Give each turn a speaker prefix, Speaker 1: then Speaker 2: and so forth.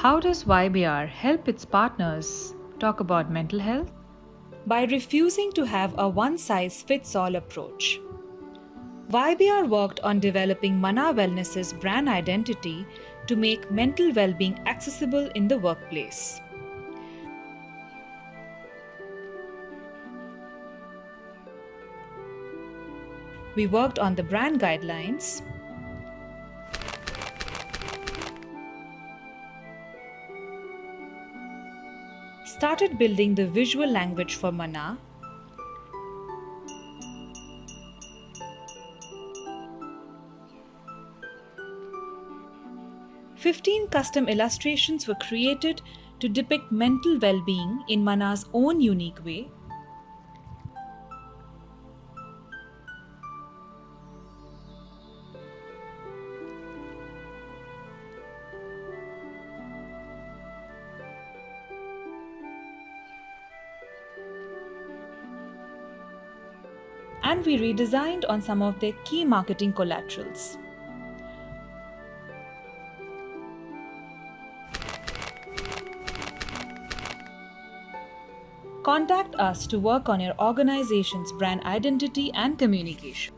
Speaker 1: How does YBR help its partners talk about mental health?
Speaker 2: By refusing to have a one-size-fits-all approach. YBR worked on developing Mana Wellness's brand identity to make mental well-being accessible in the workplace. We worked on the brand guidelines, started building the visual language for Mana, "15 custom illustrations were created to depict mental well-being in Mana's own unique way. And we redesigned on some of their key marketing collaterals. Contact us to work on your organization's brand identity and communication.